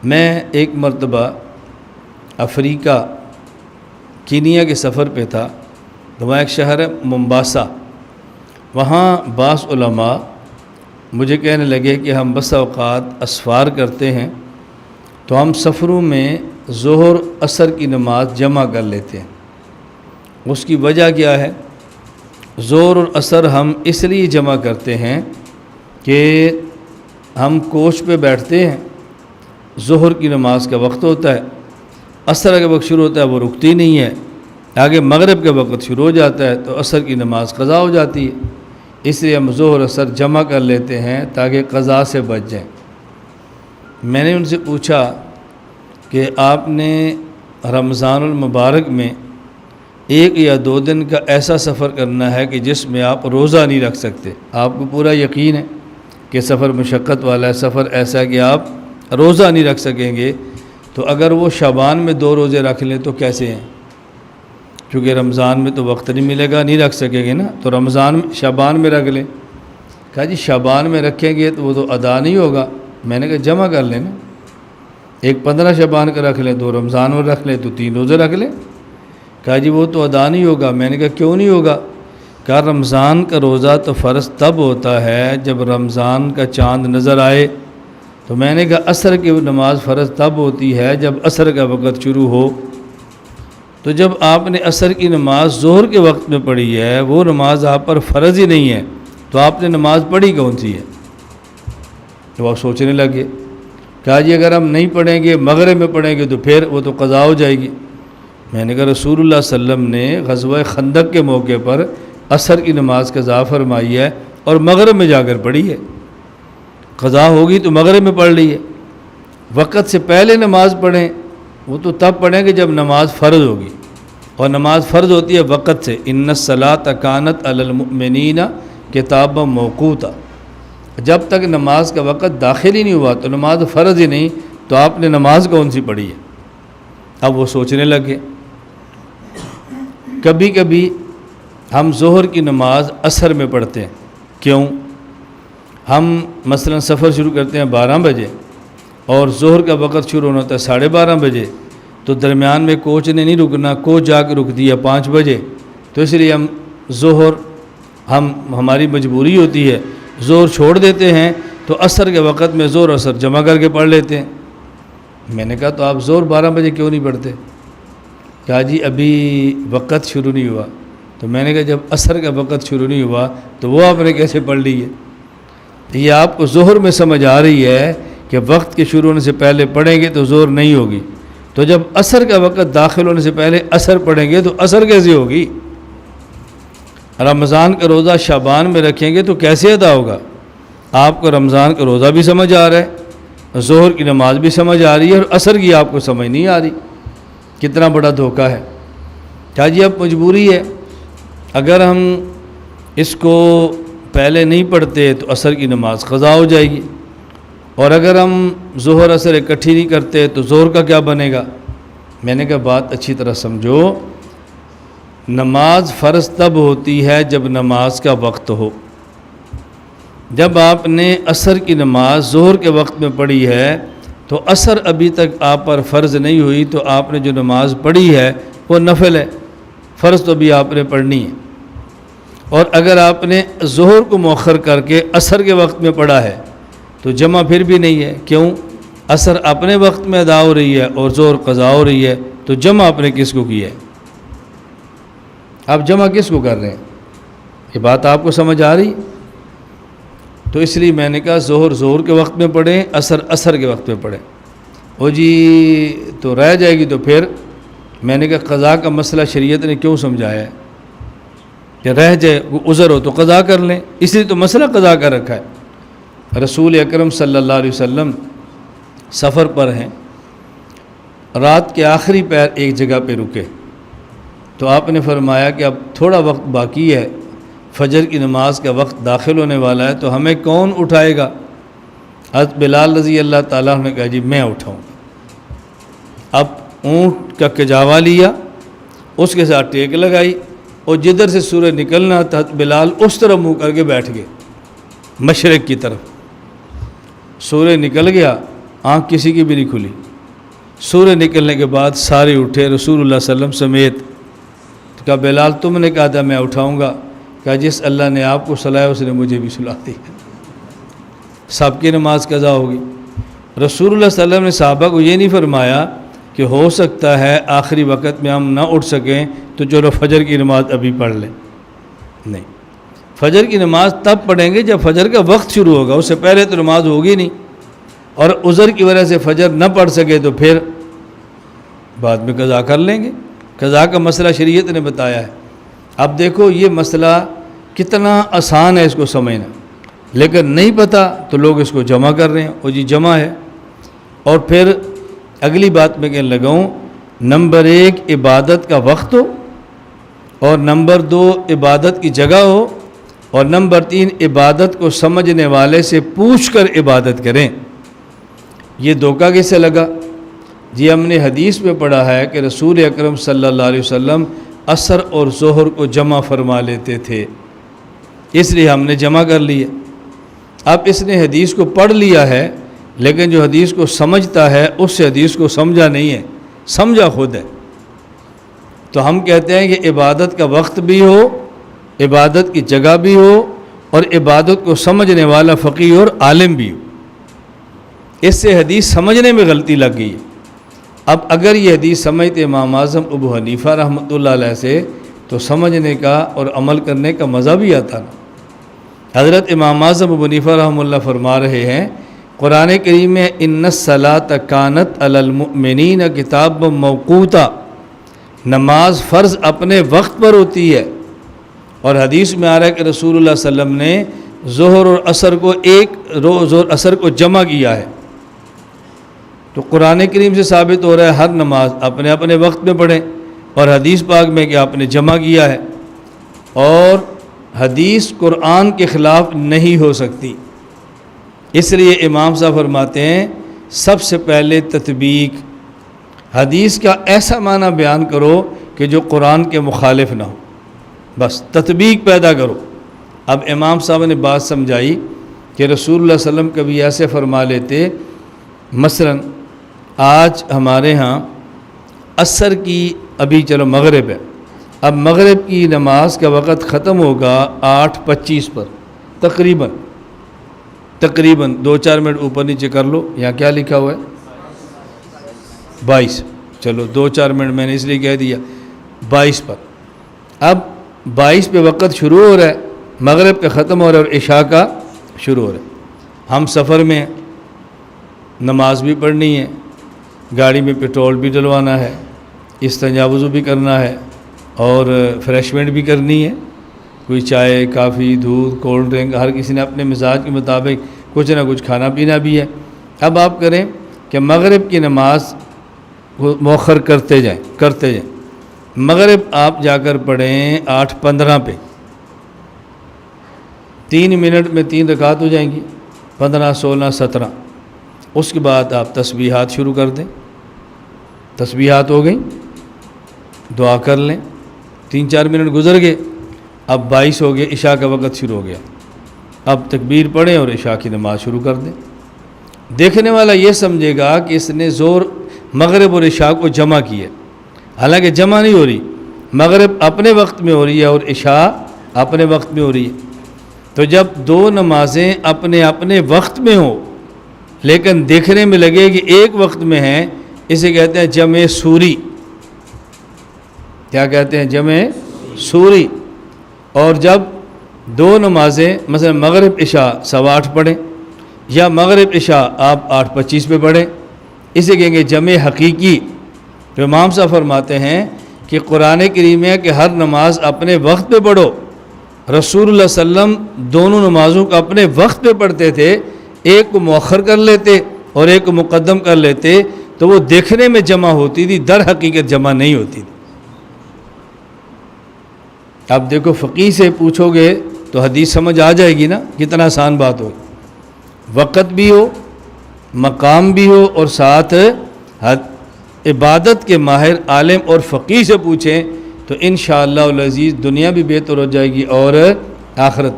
میں ایک مرتبہ افریقہ کینیا کے سفر پہ تھا، تو وہاں ایک شہر ہے ممباسا، وہاں بعض علماء مجھے کہنے لگے کہ ہم بس اوقات اسفار کرتے ہیں تو ہم سفروں میں ظہر عصر کی نماز جمع کر لیتے ہیں۔ اس کی وجہ کیا ہے؟ ظہر اور عصر ہم اس لیے جمع کرتے ہیں کہ ہم کوچ پہ بیٹھتے ہیں، ظہر کی نماز کا وقت ہوتا ہے، عصر کا وقت شروع ہوتا ہے، وہ رکتی نہیں ہے، آگے مغرب کا وقت شروع ہو جاتا ہے تو عصر کی نماز قضا ہو جاتی ہے، اس لیے ہم ظہر عصر جمع کر لیتے ہیں تاکہ قضا سے بچ جائیں۔ میں نے ان سے پوچھا کہ آپ نے رمضان المبارک میں 1 یا 2 دن کا ایسا سفر کرنا ہے کہ جس میں آپ روزہ نہیں رکھ سکتے، آپ کو پورا یقین ہے کہ سفر مشقت والا ہے، سفر ایسا ہے کہ آپ روزہ نہیں رکھ سکیں گے، تو اگر وہ شعبان میں 2 روزے رکھ لیں تو کیسے ہیں؟ چونکہ رمضان میں تو وقت نہیں ملے گا، نہیں رکھ سکیں گے نا، تو شعبان میں رکھ لیں۔ کہا جی شعبان میں رکھیں گے تو وہ تو ادا نہیں ہوگا۔ میں نے کہا جمع کر لیں نا، 1 15 شعبان کا رکھ لیں، 2 رمضان میں رکھ لیں تو 3 روزے رکھ لیں۔ کہا جی وہ تو ادا نہیں ہوگا۔ میں نے کہا کیوں نہیں ہوگا؟ کہا رمضان کا روزہ تو فرض تب ہوتا ہے جب رمضان کا چاند نظر آئے۔ تو میں نے کہا عصر کی نماز فرض تب ہوتی ہے جب عصر کا وقت شروع ہو۔ تو جب آپ نے عصر کی نماز ظہر کے وقت میں پڑھی ہے، وہ نماز آپ پر فرض ہی نہیں ہے، تو آپ نے نماز پڑھی کون سی ہے؟ تو آپ سوچنے لگے۔ کہا جی اگر ہم نہیں پڑھیں گے، مغرب میں پڑھیں گے تو پھر وہ تو قضا ہو جائے گی۔ میں نے کہا رسول اللہ صلی اللہ علیہ وسلم نے غزوہ خندق کے موقع پر عصر کی نماز قضا فرمائی ہے اور مغرب میں جا کر پڑھی ہے، قضا ہوگی تو مغرب میں پڑھ لی ہے۔ وقت سے پہلے نماز پڑھیں، وہ تو تب پڑھیں گے جب نماز فرض ہوگی، اور نماز فرض ہوتی ہے وقت سے، ان الصلاۃ کانت علی المؤمنین کتابا موقوتا۔ جب تک نماز کا وقت داخل ہی نہیں ہوا تو نماز فرض ہی نہیں، تو آپ نے نماز کون سی پڑھی ہے؟ اب وہ سوچنے لگے۔ کبھی کبھی ہم ظہر کی نماز عصر میں پڑھتے ہیں، کیوں؟ ہم مثلا سفر شروع کرتے ہیں 12 بجے اور ظہر کا وقت شروع ہونا ہوتا ہے 12:30 بجے، تو درمیان میں کوچ نے نہیں رکنا، کوچ جا کے رک دیا 5 بجے، تو اس لیے ہم ظہر ہماری مجبوری ہوتی ہے، ظہر چھوڑ دیتے ہیں تو عصر کے وقت میں ظہر عصر جمع کر کے پڑھ لیتے ہیں۔ میں نے کہا تو آپ ظہر 12 بجے کیوں نہیں پڑھتے؟ کہا جی ابھی وقت شروع نہیں ہوا۔ تو میں نے کہا جب عصر کا وقت شروع نہیں ہوا تو وہ آپ نے کیسے پڑھ لی ہے؟ یہ آپ کو ظہر میں سمجھ آ رہی ہے کہ وقت کے شروع ہونے سے پہلے پڑھیں گے تو ظہر نہیں ہوگی، تو جب عصر کا وقت داخل ہونے سے پہلے عصر پڑھیں گے تو عصر کیسے ہوگی؟ رمضان کا روزہ شعبان میں رکھیں گے تو کیسے ادا ہوگا؟ آپ کو رمضان کا روزہ بھی سمجھ آ رہا ہے، ظہر کی نماز بھی سمجھ آ رہی ہے، اور عصر کی آپ کو سمجھ نہیں آ رہی۔ کتنا بڑا دھوکہ ہے۔ کہا جی اب مجبوری ہے، اگر ہم اس کو پہلے نہیں پڑھتے تو عصر کی نماز قضا ہو جائے گی، اور اگر ہم ظہر عصر اکٹھی نہیں کرتے تو ظہر کا کیا بنے گا؟ میں نے کہا بات اچھی طرح سمجھو، نماز فرض تب ہوتی ہے جب نماز کا وقت ہو۔ جب آپ نے عصر کی نماز ظہر کے وقت میں پڑھی ہے تو عصر ابھی تک آپ پر فرض نہیں ہوئی، تو آپ نے جو نماز پڑھی ہے وہ نفل ہے، فرض تو بھی آپ نے پڑھنی ہے۔ اور اگر آپ نے ظہر کو مؤخر کر کے عصر کے وقت میں پڑھا ہے تو جمع پھر بھی نہیں ہے، کیوں؟ عصر اپنے وقت میں ادا ہو رہی ہے اور ظہر قضا ہو رہی ہے، تو جمع آپ نے کس کو کی ہے؟ آپ جمع کس کو کر رہے ہیں؟ یہ بات آپ کو سمجھ آ رہی؟ تو اس لیے میں نے کہا ظہر کے وقت میں پڑھیں، عصر کے وقت میں پڑھیں۔ وہ جی تو رہ جائے گی، تو پھر میں نے کہا قضا کا مسئلہ شریعت نے کیوں سمجھایا ہے کہ رہ جائے، وہ عذر ہو تو قضا کر لیں، اس لیے تو مسئلہ قضا کا رکھا ہے۔ رسول اکرم صلی اللہ علیہ وسلم سفر پر ہیں، رات کے آخری پہر ایک جگہ پہ رکے، تو آپ نے فرمایا کہ اب تھوڑا وقت باقی ہے، فجر کی نماز کا وقت داخل ہونے والا ہے، تو ہمیں کون اٹھائے گا؟ حضرت بلال رضی اللہ تعالیٰ نے کہا جی میں اٹھاؤں۔ اب اونٹ کا کجاوا لیا، اس کے ساتھ ٹیک لگائی، اور جدھر سے سورج نکلنا تھا بلال اس طرف منہ کر کے بیٹھ گئے، مشرق کی طرف۔ سورج نکل گیا، آنکھ کسی کی بھی نہیں کھلی. سورج نکلنے کے بعد سارے اٹھے، رسول اللہ صلی اللہ علیہ وسلم سمیت. تو کہا بلال تم نے کہا تھا میں اٹھاؤں گا. کہا جس اللہ نے آپ کو سلایا اس نے مجھے بھی سلا دی. سب کی نماز قضا ہوگی. رسول اللہ صلی اللہ علیہ وسلم نے صحابہ کو یہ نہیں فرمایا کہ ہو سکتا ہے آخری وقت میں ہم نہ اٹھ سکیں تو چلو فجر کی نماز ابھی پڑھ لیں. نہیں، فجر کی نماز تب پڑھیں گے جب فجر کا وقت شروع ہوگا، اس سے پہلے تو نماز ہوگی نہیں. اور عذر کی وجہ سے فجر نہ پڑھ سکے تو پھر بعد میں قضا کر لیں گے. قضا کا مسئلہ شریعت نے بتایا ہے. اب دیکھو یہ مسئلہ کتنا آسان ہے اس کو سمجھنا، لیکن نہیں پتہ تو لوگ اس کو جمع کر رہے ہیں. وہ جی جمع ہے. اور پھر اگلی بات میں کہنے لگاؤں، نمبر 1 عبادت کا وقت ہو، اور نمبر 2 عبادت کی جگہ ہو، اور نمبر 3 عبادت کو سمجھنے والے سے پوچھ کر عبادت کریں. یہ دھوکہ کیسے لگا؟ جی ہم نے حدیث میں پڑھا ہے کہ رسول اکرم صلی اللہ علیہ وسلم عصر اور ظہر کو جمع فرما لیتے تھے، اس لیے ہم نے جمع کر لیا. اب اس نے حدیث کو پڑھ لیا ہے، لیکن جو حدیث کو سمجھتا ہے اس سے حدیث کو سمجھا نہیں ہے، سمجھا خود ہے. تو ہم کہتے ہیں کہ عبادت کا وقت بھی ہو، عبادت کی جگہ بھی ہو، اور عبادت کو سمجھنے والا فقیہ اور عالم بھی ہو. اس سے حدیث سمجھنے میں غلطی لگ گئی. اب اگر یہ حدیث سمجھتے امام اعظم ابو حنیفہ رحمۃ اللہ علیہ سے تو سمجھنے کا اور عمل کرنے کا مزہ بھی آتا نا. حضرت امام اعظم ابو حنیفہ رحمۃ اللہ فرما رہے ہیں قرآن کریم میں ان الصلاۃ کانت علی المؤمنین کتاب موقوتا، نماز فرض اپنے وقت پر ہوتی ہے. اور حدیث میں آ رہا ہے کہ رسول اللہ صلی اللہ علیہ وسلم نے ظہر اور عصر کو ایک روز اور عصر کو جمع کیا ہے. تو قرآن کریم سے ثابت ہو رہا ہے ہر نماز اپنے اپنے وقت میں پڑھیں، اور حدیث پاک میں کہ آپ نے جمع کیا ہے. اور حدیث قرآن کے خلاف نہیں ہو سکتی. اس لیے امام صاحب فرماتے ہیں سب سے پہلے تطبیق، حدیث کا ایسا معنی بیان کرو کہ جو قرآن کے مخالف نہ ہو، بس تطبیق پیدا کرو. اب امام صاحب نے بات سمجھائی کہ رسول اللہ صلی اللہ علیہ وسلم کبھی ایسے فرما لیتے، مثلا آج ہمارے ہاں عصر کی ابھی چلو مغرب ہے، اب مغرب کی نماز کا وقت ختم ہوگا 8:25 پر تقریباً 2-4 منٹ اوپر نیچے کر لو. یہاں کیا لکھا ہوا ہے 22، چلو 2-4 منٹ میں نے اس لیے کہہ دیا 22 پر. اب 22 پہ وقت شروع ہو رہا ہے، مغرب کا ختم ہو رہا ہے اور عشاء کا شروع ہو رہا ہے. ہم سفر میں ہیں، نماز بھی پڑھنی ہے، گاڑی میں پیٹرول بھی ڈلوانا ہے، استنجا وضو بھی کرنا ہے، اور فریشمنٹ بھی کرنی ہے. کوئی چائے، کافی، دودھ، کولڈ ڈرنک، ہر کسی نے اپنے مزاج کے مطابق کچھ نہ کچھ کھانا پینا بھی ہے. اب آپ کریں کہ مغرب کی نماز مؤخر کرتے جائیں. مغرب آپ جا کر پڑھیں 8:15 پہ، 3 منٹ میں 3 رکعت ہو جائیں گی، 15، 16، 17. اس کے بعد آپ تسبیحات شروع کر دیں. تسبیحات ہو گئیں، دعا کر لیں، 3-4 منٹ گزر گئے، اب 22 ہو گئے، عشاء کا وقت شروع ہو گیا. اب تکبیر پڑھیں اور عشاء کی نماز شروع کر دیں. دیکھنے والا یہ سمجھے گا کہ اس نے مغرب اور عشاء کو جمع کیا، حالانکہ جمع نہیں ہو رہی. مغرب اپنے وقت میں ہو رہی ہے اور عشاء اپنے وقت میں ہو رہی ہے. تو جب 2 نمازیں اپنے اپنے وقت میں ہوں لیکن دیکھنے میں لگے کہ ایک وقت میں ہیں، اسے کہتے ہیں جمع سوری. کیا کہتے ہیں؟ جمع سوری. اور جب 2 نمازیں مثلا مغرب عشاء 8:15 پڑھیں، یا مغرب عشاء آپ 8:25 پہ پڑھیں، اسے کہیں گے جمع حقیقی. تو امام صاحب فرماتے ہیں کہ قرآن کریم ہے کہ ہر نماز اپنے وقت پہ پڑھو. رسول اللہ صلی اللہ علیہ وسلم دونوں نمازوں کو اپنے وقت پہ پڑھتے تھے، ایک کو مؤخر کر لیتے اور ایک کو مقدم کر لیتے، تو وہ دیکھنے میں جمع ہوتی تھی، در حقیقت جمع نہیں ہوتی تھی. اب دیکھو فقیہ سے پوچھو گے تو حدیث سمجھ آ جائے گی نا، کتنا آسان بات ہوگی. وقت بھی ہو، مقام بھی ہو، اور ساتھ عبادت کے ماہر عالم اور فقیہ سے پوچھیں تو انشاءاللہ العزیز دنیا بھی بہتر ہو جائے گی اور آخرت